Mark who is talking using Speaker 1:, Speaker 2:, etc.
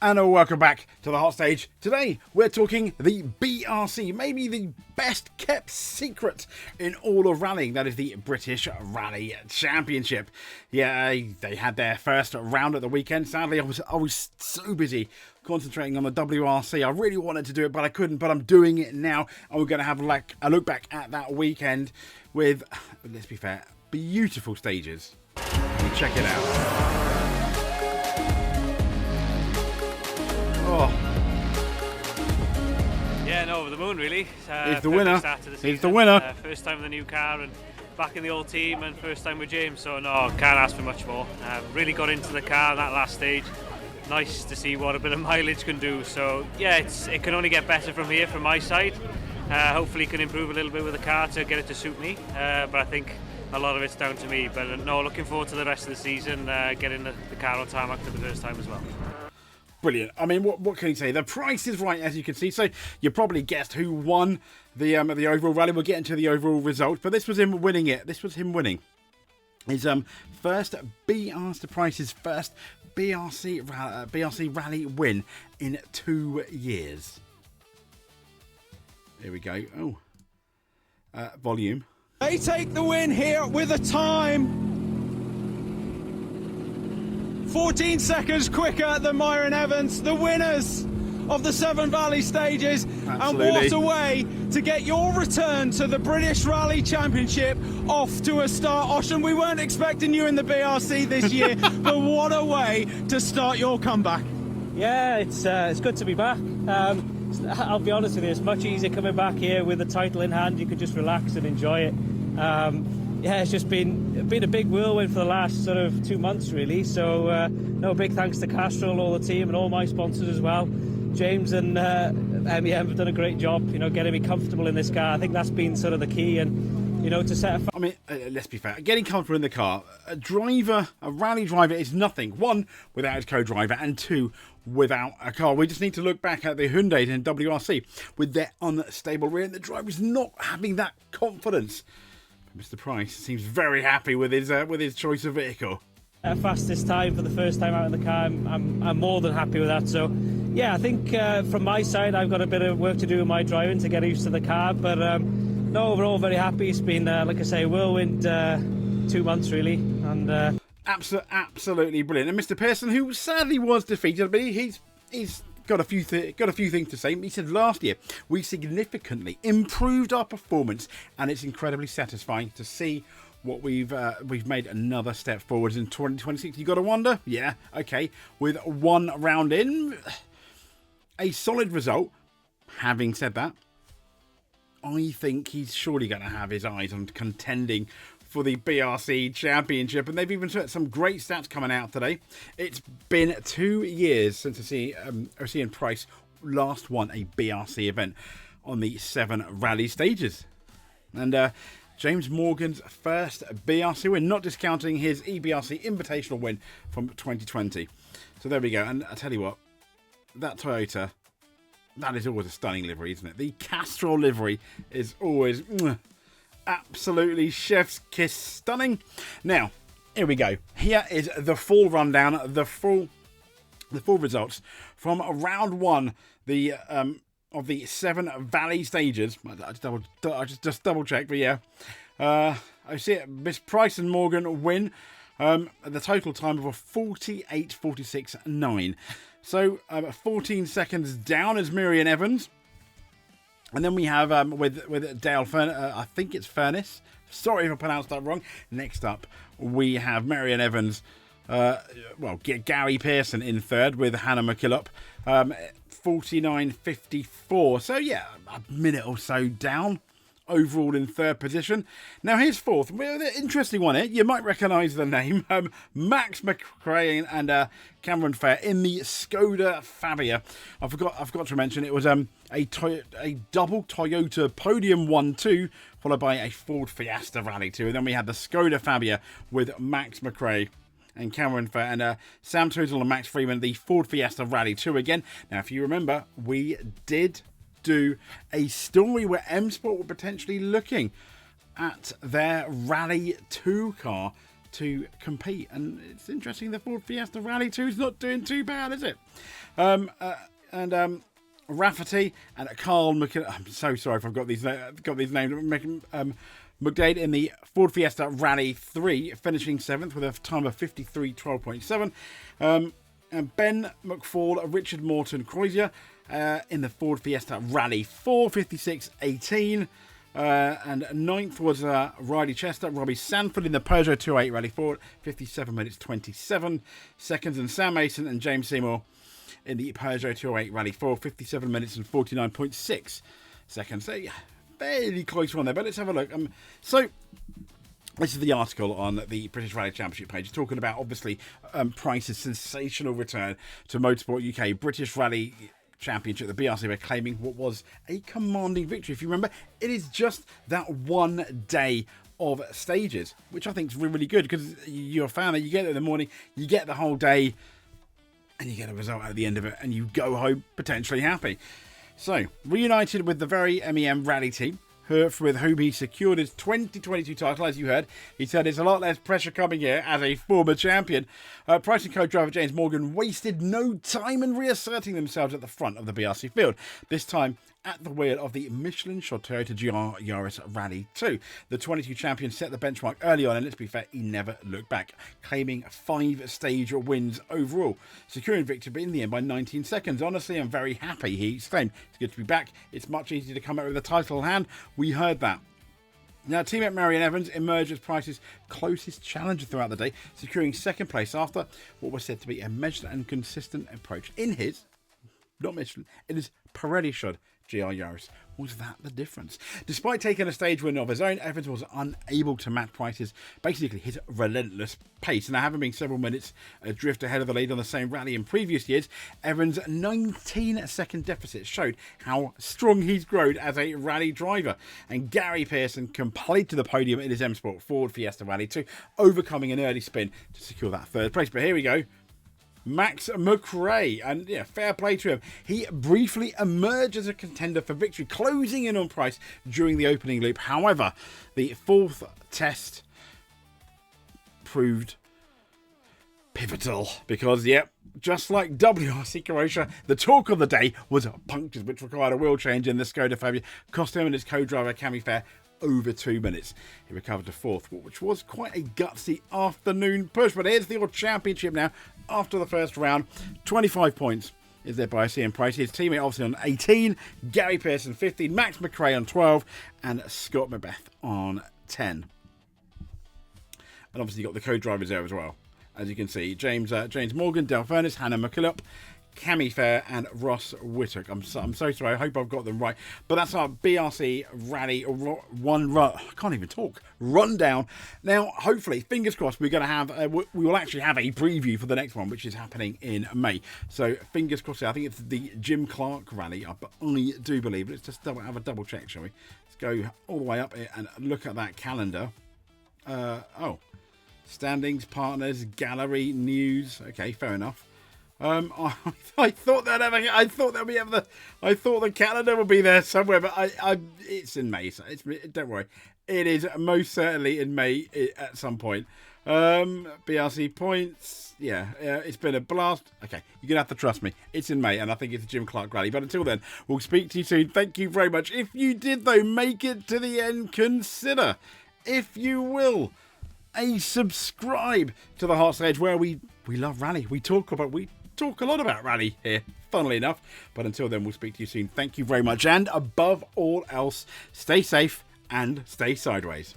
Speaker 1: And welcome back to the hot stage. Today we're talking the BRC, maybe the best kept secret in all of rallying. That is the British Rally Championship. Yeah, they had their first round at the weekend. Sadly, I was so busy concentrating on the WRC. I really wanted to do it, but I couldn't. But I'm doing it now, and we're going to have like a look back at that weekend with, let's be fair, beautiful stages. Check it out. Oh.
Speaker 2: Yeah, no, over the moon really.
Speaker 1: He's the winner. He's the winner.
Speaker 2: First time with a new car and back in the old team, and first time with James. So no, can't ask for much more. Really got into the car that last stage. Nice to see what a bit of mileage can do. So yeah, it can only get better from here from my side. Hopefully, can improve a little bit with the car to get it to suit me. But I think a lot of it's down to me. But no, looking forward to the rest of the season, getting the car on tarmac for the first time as well.
Speaker 1: Brilliant. I mean, what can you say? The price is right, as you can see. So you probably guessed who won the overall rally. We'll get into the overall results, but this was him winning it. This was him winning his first Pryce's first BRC rally win in 2 years. Here we go. Oh, volume.
Speaker 3: They take the win here with a time 14 seconds quicker than Myron Evans, the winners of the Seven Valley stages.
Speaker 1: Absolutely.
Speaker 3: And what a way to get your return to the British Rally Championship off to a start. Osian, we weren't expecting you in the BRC this year, but what a way to start your comeback.
Speaker 4: Yeah, it's good to be back. I'll be honest with you, it's much easier coming back here with the title in hand. You could just relax and enjoy it. Yeah, it's just been a big whirlwind for the last sort of 2 months, really. So, no, big thanks to Castro and all the team and all my sponsors as well. James and MEM have done a great job, getting me comfortable in this car. I think that's been sort of the key, and to set a...
Speaker 1: I mean, let's be fair. Getting comfortable in the car, a rally driver is nothing. One, without his co-driver, and two, without a car. We just need to look back at the Hyundai in WRC with their unstable rear, and the driver's not having that confidence. Mr. Pryce seems very happy with his choice of vehicle.
Speaker 4: Fastest time for the first time out in the car. I'm more than happy with that. So, yeah, I think from my side, I've got a bit of work to do with my driving to get used to the car. But no, overall, very happy. It's been, like I say, a whirlwind 2 months really, and
Speaker 1: absolutely brilliant. And Mr. Pearson, who sadly was defeated, but he's got a few things to say. He said last year we significantly improved our performance, and it's incredibly satisfying to see what we've made another step forward in 2026. You got to wonder, yeah, okay, with one round in, a solid result. Having said that, I think he's surely going to have his eyes on contending for the BRC Championship, and they've even got some great stats coming out today. It's been 2 years since Osian Pryce last won a BRC event on the 7 rally stages, and James Morgan's first BRC win, not discounting his EBRC Invitational win from 2020. So there we go. And I tell you what, that Toyota, that is always a stunning livery, isn't it? The Castrol livery is always absolutely chef's kiss stunning. Now, here we go. Here is the full rundown, the full results from round one, of the 7 valley stages. I just double checked, but yeah, I see it. Miss Pryce and Morgan win. The total time of a 48.46.9. So 14 seconds down is Marion Evans. And then we have with Dale I think it's Furness. Sorry if I pronounced that wrong. Next up, we have Marion Evans. Gary Pearson in third with Hannah McKillop. 49.54. So yeah, a minute or so down. Overall in third position. Now here's fourth. Well, the interesting one here. You might recognise the name. Max McRae and Cameron Fair in the Skoda Fabia. I forgot to mention it was a double Toyota Podium 1-2 followed by a Ford Fiesta Rally 2. And then we had the Skoda Fabia with Max McRae and Cameron Fair and Sam Toozle and Max Freeman, the Ford Fiesta Rally 2 again. Now, if you remember, we did do a story where M Sport were potentially looking at their Rally 2 car to compete. And it's interesting, the Ford Fiesta Rally 2 is not doing too bad, is it? Rafferty and Carl McKinnon. I'm so sorry if I've got these names. McDade in the Ford Fiesta Rally 3, finishing 7th with a time of 53:12.7. And Ben McFall, Richard Morton Crozier in the Ford Fiesta Rally 4, 56:18. And 9th was Riley Chester, Robbie Sanford in the Peugeot 208 Rally 4, 57 minutes 27 seconds. And Sam Mason and James Seymour in the Peugeot 208 Rally 4, 57 minutes and 49.6 seconds. So, yeah, fairly close one there, but let's have a look. So, this is the article on the British Rally Championship page, talking about, obviously, Pryce's sensational return to Motorsport UK. British Rally Championship, the BRC, were claiming what was a commanding victory. If you remember, it is just that one day of stages, which I think is really, really good, because you're a fan that you get it in the morning, you get the whole day, and you get a result at the end of it, and you go home potentially happy. So, reunited with the very MEM Rally team, with whom he secured his 2022 title, as you heard. He said there's a lot less pressure coming here as a former champion. Pryce and co-driver James Morgan wasted no time in reasserting themselves at the front of the BRC field, this time at the wheel of the Michelin-shod Toyota GR Yaris Rally 2. The 22 champion set the benchmark early on, and let's be fair, he never looked back, claiming 5 stage wins overall, securing victory in the end by 19 seconds. Honestly, I'm very happy, he exclaimed. It's good to be back. It's much easier to come out with a title in hand. We heard that. Now, teammate Marion Evans emerged as Pryce's closest challenger throughout the day, securing second place after what was said to be a measured and consistent approach in his, not Michelin, in his Pirelli-shod GR Yaris. Was that the difference? Despite taking a stage win of his own, Evans was unable to match Pryce's, basically his relentless pace. Now, having been several minutes adrift ahead of the lead on the same rally in previous years, Evans' 19-second deficit showed how strong he's grown as a rally driver. And Gary Pearson completed the podium in his M Sport Ford Fiesta Rally 2, overcoming an early spin to secure that third place. But here we go. Max McRae, and yeah, fair play to him. He briefly emerged as a contender for victory, closing in on Pryce during the opening loop. However, the fourth test proved pivotal because, yep, just like WRC Croatia, the talk of the day was punctures, which required a wheel change in the Skoda Fabia, cost him and his co-driver Cammy Fair over 2 minutes. He recovered to fourth, which was quite a gutsy afternoon push. But here's the World Championship now. After the first round, 25 points is there by Osian Pryce. His teammate obviously on 18, Gary Pearson 15, Max McRae on 12, and Scott Macbeth on 10. And obviously you got the co-drivers there as well. As you can see, James Morgan, Del Furness, Hannah McKillop, Cammy Fair and Ross Whittock. I'm so sorry. I hope I've got them right. But that's our BRC Rally I can't even talk. Rundown. Now, hopefully, fingers crossed, we're going to have. We will actually have a preview for the next one, which is happening in May. So fingers crossed. I think it's the Jim Clark Rally. I do believe. Let's just have a double check, shall we? Let's go all the way up here and look at that calendar. Standings, partners, gallery, news. Okay, fair enough. I thought the calendar would be there somewhere, but it's in May. So don't worry, it is most certainly in May at some point. BRC points, it's been a blast. Okay, you're gonna have to trust me. It's in May, and I think it's the Jim Clark Rally. But until then, we'll speak to you soon. Thank you very much. If you did though make it to the end, consider, if you will, a subscribe to the Hot Stage, where we love rally. We talk a lot about rally here, funnily enough. But until then, we'll speak to you soon. Thank you very much. And above all else, stay safe and stay sideways.